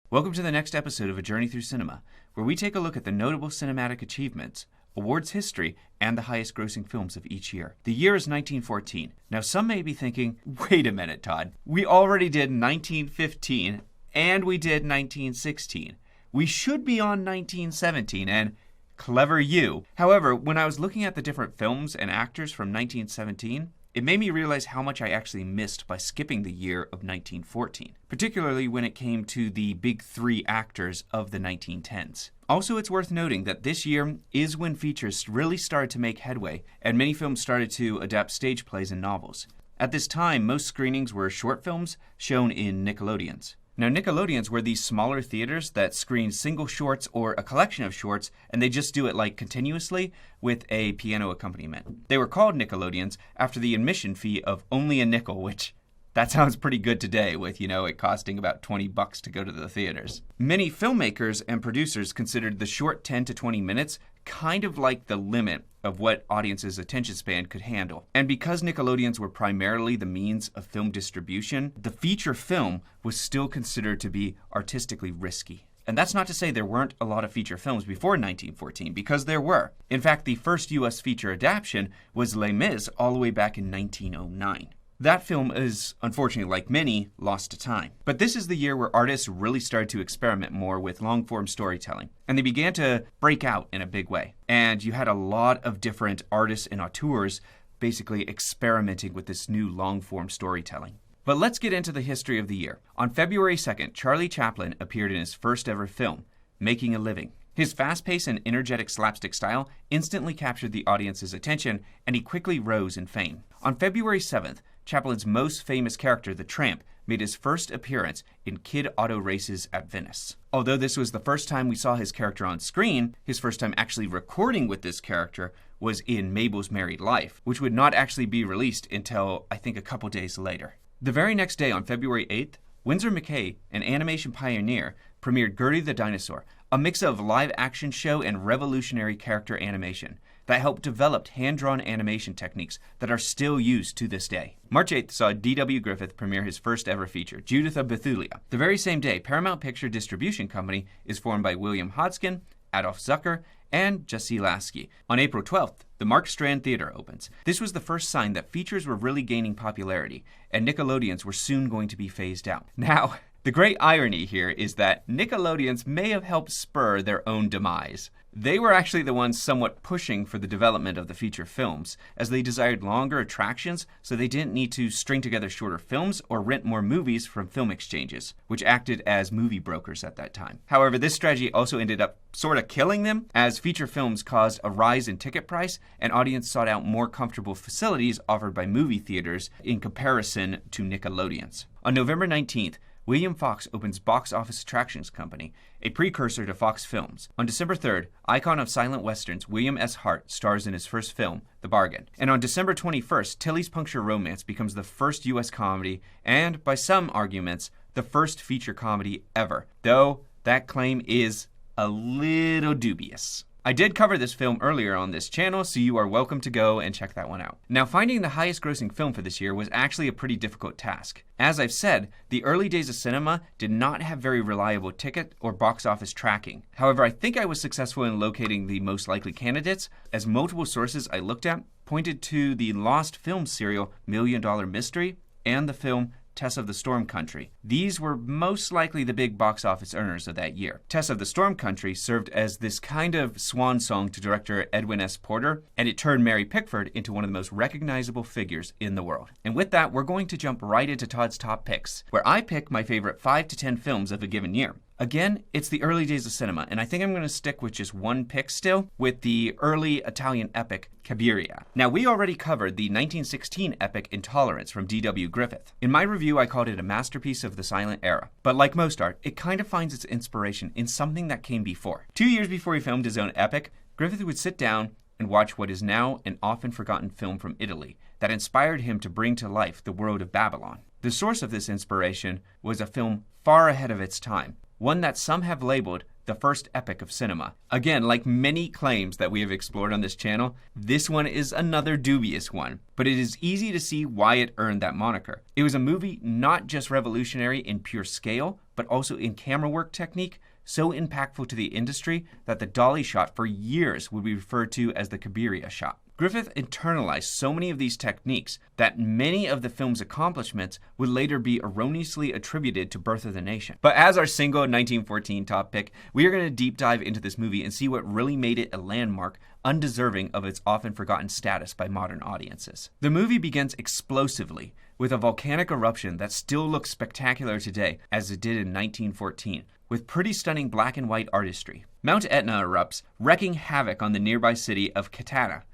Welcome to the next episode of A Journey Through Cinema, where we take a look at the notable cinematic achievements, awards history, and the highest grossing films of each year. The year is 1914. Now some may be thinking, wait a minute, Todd. We already did 1915, and we did 1916. We should be on 1917, and clever you. However, when I was looking at the different films and actors from 1917, it made me realize how much I actually missed by skipping the year of 1914, particularly when it came to the big three actors of the 1910s. Also, it's worth noting that this year is when features really started to make headway, and many films started to adapt stage plays and novels. At this time, most screenings were short films shown in Nickelodeons. Now, Nickelodeons were these smaller theaters that screened single shorts or a collection of shorts, and they just do it like continuously with a piano accompaniment. They were called Nickelodeons after the admission fee of only a nickel, which that sounds pretty good today with, it costing about $20 to go to the theaters. Many filmmakers and producers considered the short 10 to 20 minutes kind of like the limit of what audiences' attention span could handle. And because Nickelodeons were primarily the means of film distribution, the feature film was still considered to be artistically risky. And that's not to say there weren't a lot of feature films before 1914, because there were. In fact, the first US feature adaptation was Les Mis all the way back in 1909. That film is, unfortunately, like many, lost to time. But this is the year where artists really started to experiment more with long-form storytelling, and they began to break out in a big way. And you had a lot of different artists and auteurs basically experimenting with this new long-form storytelling. But let's get into the history of the year. On February 2nd, Charlie Chaplin appeared in his first ever film, Making a Living. His fast-paced and energetic slapstick style instantly captured the audience's attention, and he quickly rose in fame. On February 7th, Chaplin's most famous character, the Tramp, made his first appearance in Kid Auto Races at Venice. Although this was the first time we saw his character on screen, his first time actually recording with this character was in Mabel's Married Life, which would not actually be released until, I think, a couple days later. The very next day, on February 8th, Winsor McCay, an animation pioneer, premiered Gertie the Dinosaur, a mix of live-action show and revolutionary character animation that helped develop hand-drawn animation techniques that are still used to this day. March 8th saw D.W. Griffith premiere his first ever feature, Judith of Bethulia. The very same day, Paramount Picture Distribution Company is formed by William Hodgkin, Adolf Zucker, and Jesse Lasky. On April 12th, the Mark Strand Theater opens. This was the first sign that features were really gaining popularity, and Nickelodeons were soon going to be phased out. Now, the great irony here is that Nickelodeons may have helped spur their own demise. They were actually the ones somewhat pushing for the development of the feature films, as they desired longer attractions so they didn't need to string together shorter films or rent more movies from film exchanges, which acted as movie brokers at that time. However, this strategy also ended up sort of killing them, as feature films caused a rise in ticket price and audience sought out more comfortable facilities offered by movie theaters in comparison to Nickelodeons. On November 19th, William Fox opens Box Office Attractions Company, a precursor to Fox Films. On December 3rd, icon of silent westerns William S. Hart stars in his first film, The Bargain. And on December 21st, Tilly's Puncture Romance becomes the first U.S. comedy and, by some arguments, the first feature comedy ever, though that claim is a little dubious. I did cover this film earlier on this channel, so you are welcome to go and check that one out. Now, finding the highest grossing film for this year was actually a pretty difficult task. As I've said, the early days of cinema did not have very reliable ticket or box office tracking. However, I think I was successful in locating the most likely candidates, as multiple sources I looked at pointed to the lost film serial Million Dollar Mystery and the film Tess of the Storm Country. These were most likely the big box office earners of that year. Tess of the Storm Country served as this kind of swan song to director Edwin S. Porter, and it turned Mary Pickford into one of the most recognizable figures in the world. And with that, we're going to jump right into Todd's Top Picks, where I pick my favorite 5 to 10 films of a given year. Again, it's the early days of cinema, and I think I'm going to stick with just one pick still, with the early Italian epic, Cabiria. Now, we already covered the 1916 epic Intolerance from D.W. Griffith. In my review, I called it a masterpiece of the silent era. But like most art, it kind of finds its inspiration in something that came before. 2 years before he filmed his own epic, Griffith would sit down and watch what is now an often forgotten film from Italy that inspired him to bring to life the world of Babylon. The source of this inspiration was a film far ahead of its time, one that some have labeled the first epic of cinema. Again, like many claims that we have explored on this channel, this one is another dubious one, but it is easy to see why it earned that moniker. It was a movie not just revolutionary in pure scale, but also in camera work technique, so impactful to the industry that the dolly shot for years would be referred to as the Cabiria shot. Griffith internalized so many of these techniques that many of the film's accomplishments would later be erroneously attributed to Birth of the Nation. But as our single 1914 top pick, we are going to deep dive into this movie and see what really made it a landmark, undeserving of its often forgotten status by modern audiences. The movie begins explosively with a volcanic eruption that still looks spectacular today, as it did in 1914, with pretty stunning black and white artistry. Mount Etna erupts, wreaking havoc on the nearby city of Katana.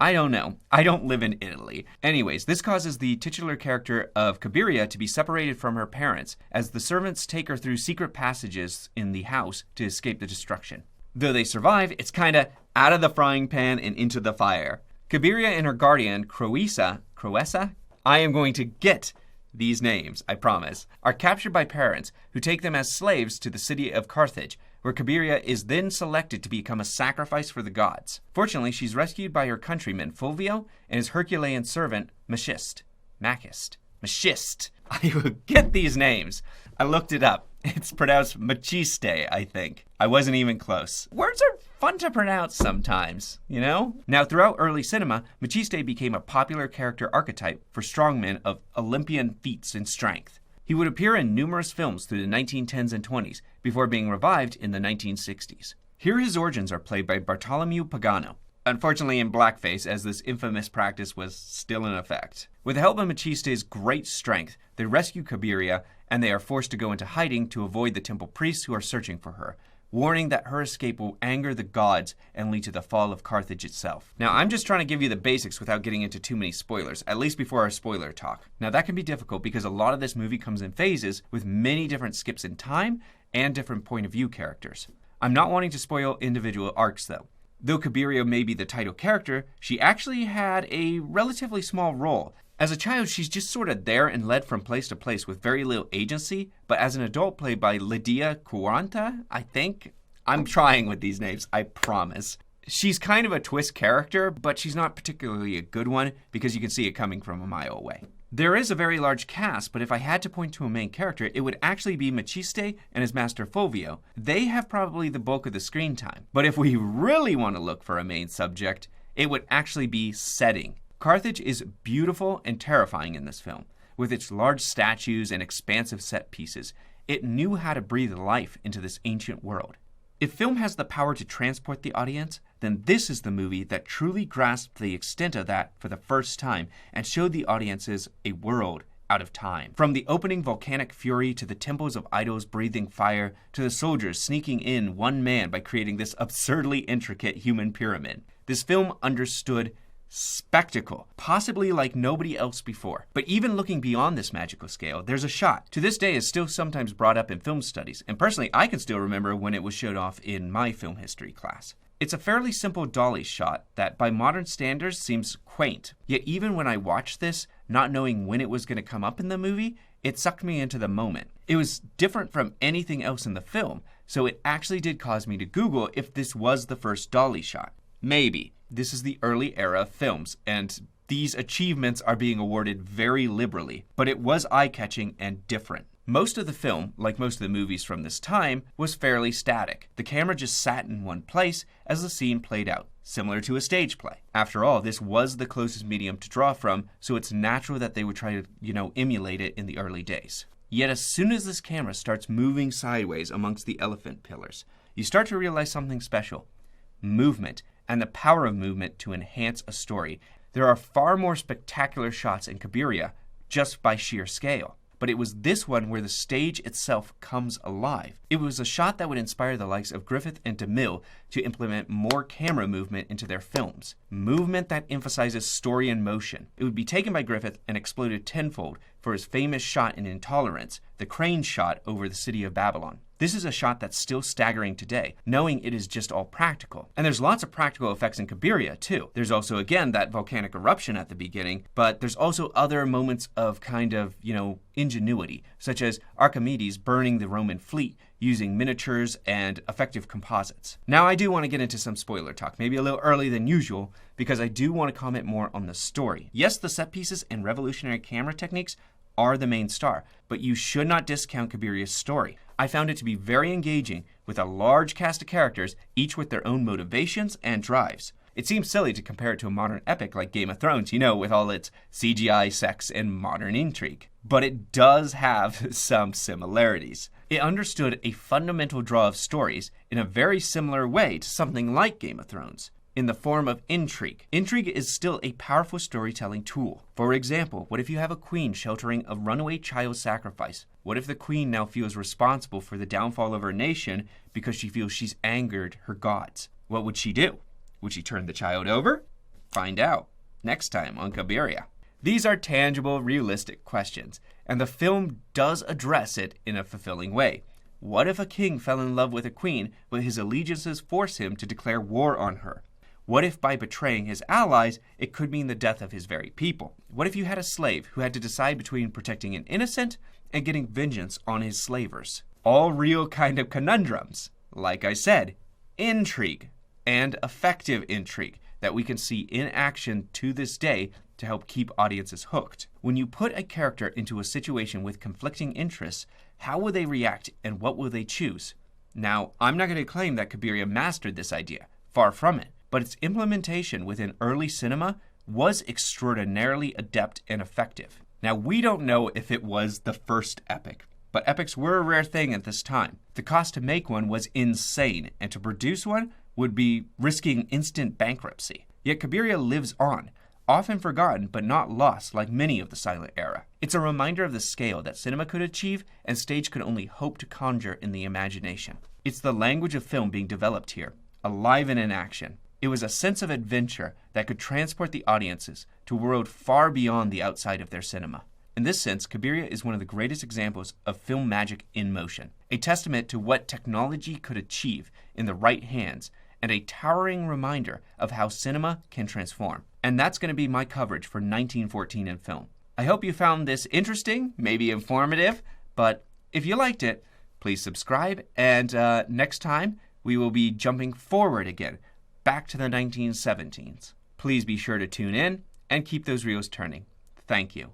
I don't know. I don't live in Italy. Anyways, this causes the titular character of Cabiria to be separated from her parents, as the servants take her through secret passages in the house to escape the destruction. Though they survive, it's kinda out of the frying pan and into the fire. Cabiria and her guardian, Croesa, I am going to get these names, I promise, are captured by parents who take them as slaves to the city of Carthage, where Cabiria is then selected to become a sacrifice for the gods. Fortunately, she's rescued by her countryman Fulvio and his Herculean servant Machist. I will get these names. I looked it up. It's pronounced Machiste, I think. I wasn't even close. Words are fun to pronounce sometimes, you know? Now, throughout early cinema, Machiste became a popular character archetype for strongmen of Olympian feats and strength. He would appear in numerous films through the 1910s and 20s before being revived in the 1960s. Here his origins are played by Bartolomeo Pagano, unfortunately in blackface, as this infamous practice was still in effect. With the help of Machiste's great strength, they rescue Cabiria, and they are forced to go into hiding to avoid the temple priests who are searching for her, warning that her escape will anger the gods and lead to the fall of Carthage itself. Now, I'm just trying to give you the basics without getting into too many spoilers, at least before our spoiler talk. Now, that can be difficult because a lot of this movie comes in phases with many different skips in time and different point of view characters. I'm not wanting to spoil individual arcs, though. Though Cabiria may be the title character, she actually had a relatively small role. As a child, she's just sort of there and led from place to place with very little agency, but as an adult played by Lydia Quaranta, I think. I'm trying with these names, I promise. She's kind of a twist character, but she's not particularly a good one because you can see it coming from a mile away. There is a very large cast, but if I had to point to a main character, it would actually be Machiste and his master Fulvio. They have probably the bulk of the screen time. But if we really want to look for a main subject, it would actually be setting. Carthage is beautiful and terrifying in this film. With its large statues and expansive set pieces, it knew how to breathe life into this ancient world. If film has the power to transport the audience, then this is the movie that truly grasped the extent of that for the first time and showed the audiences a world out of time. From the opening volcanic fury to the temples of idols breathing fire to the soldiers sneaking in one man by creating this absurdly intricate human pyramid, this film understood spectacle, possibly like nobody else before. But even looking beyond this magical scale, there's a shot. To this day is still sometimes brought up in film studies, and personally I can still remember when it was showed off in my film history class. It's a fairly simple dolly shot that by modern standards seems quaint, yet even when I watched this, not knowing when it was going to come up in the movie, it sucked me into the moment. It was different from anything else in the film, so it actually did cause me to Google if this was the first dolly shot. Maybe. This is the early era of films, and these achievements are being awarded very liberally, but it was eye-catching and different. Most of the film, like most of the movies from this time, was fairly static. The camera just sat in one place as the scene played out, similar to a stage play. After all, this was the closest medium to draw from, so it's natural that they would try to, emulate it in the early days. Yet as soon as this camera starts moving sideways amongst the elephant pillars, you start to realize something special. Movement, and the power of movement to enhance a story. There are far more spectacular shots in Cabiria just by sheer scale. But it was this one where the stage itself comes alive. It was a shot that would inspire the likes of Griffith and DeMille to implement more camera movement into their films. Movement that emphasizes story and motion. It would be taken by Griffith and exploded tenfold for his famous shot in Intolerance, the crane shot over the city of Babylon. This is a shot that's still staggering today, knowing it is just all practical. And there's lots of practical effects in Cabiria, too. There's also, again, that volcanic eruption at the beginning, but there's also other moments of kind of, ingenuity, such as Archimedes burning the Roman fleet using miniatures and effective composites. Now, I do want to get into some spoiler talk, maybe a little early than usual, because I do want to comment more on the story. Yes, the set pieces and revolutionary camera techniques are the main star, but you should not discount Cabiria's story. I found it to be very engaging with a large cast of characters, each with their own motivations and drives. It seems silly to compare it to a modern epic like Game of Thrones, with all its CGI, sex, and modern intrigue. But it does have some similarities. It understood a fundamental draw of stories in a very similar way to something like Game of Thrones, in the form of intrigue. Intrigue is still a powerful storytelling tool. For example, what if you have a queen sheltering a runaway child's sacrifice? What if the queen now feels responsible for the downfall of her nation because she feels she's angered her gods? What would she do? Would she turn the child over? Find out next time on Cabiria. These are tangible, realistic questions, and the film does address it in a fulfilling way. What if a king fell in love with a queen, but his allegiances force him to declare war on her? What if by betraying his allies, it could mean the death of his very people? What if you had a slave who had to decide between protecting an innocent and getting vengeance on his slavers? All real kind of conundrums. Like I said, intrigue, and effective intrigue that we can see in action to this day to help keep audiences hooked. When you put a character into a situation with conflicting interests, how will they react and what will they choose? Now, I'm not going to claim that Cabiria mastered this idea. Far from it. But its implementation within early cinema was extraordinarily adept and effective. Now, we don't know if it was the first epic, but epics were a rare thing at this time. The cost to make one was insane, and to produce one would be risking instant bankruptcy. Yet Cabiria lives on, often forgotten but not lost like many of the silent era. It's a reminder of the scale that cinema could achieve and stage could only hope to conjure in the imagination. It's the language of film being developed here, alive and in action. It was a sense of adventure that could transport the audiences to a world far beyond the outside of their cinema. In this sense, Cabiria is one of the greatest examples of film magic in motion, a testament to what technology could achieve in the right hands, and a towering reminder of how cinema can transform. And that's going to be my coverage for 1914 in film. I hope you found this interesting, maybe informative, but if you liked it, please subscribe, and next time we will be jumping forward again, back to the 1917s. Please be sure to tune in and keep those reels turning. Thank you.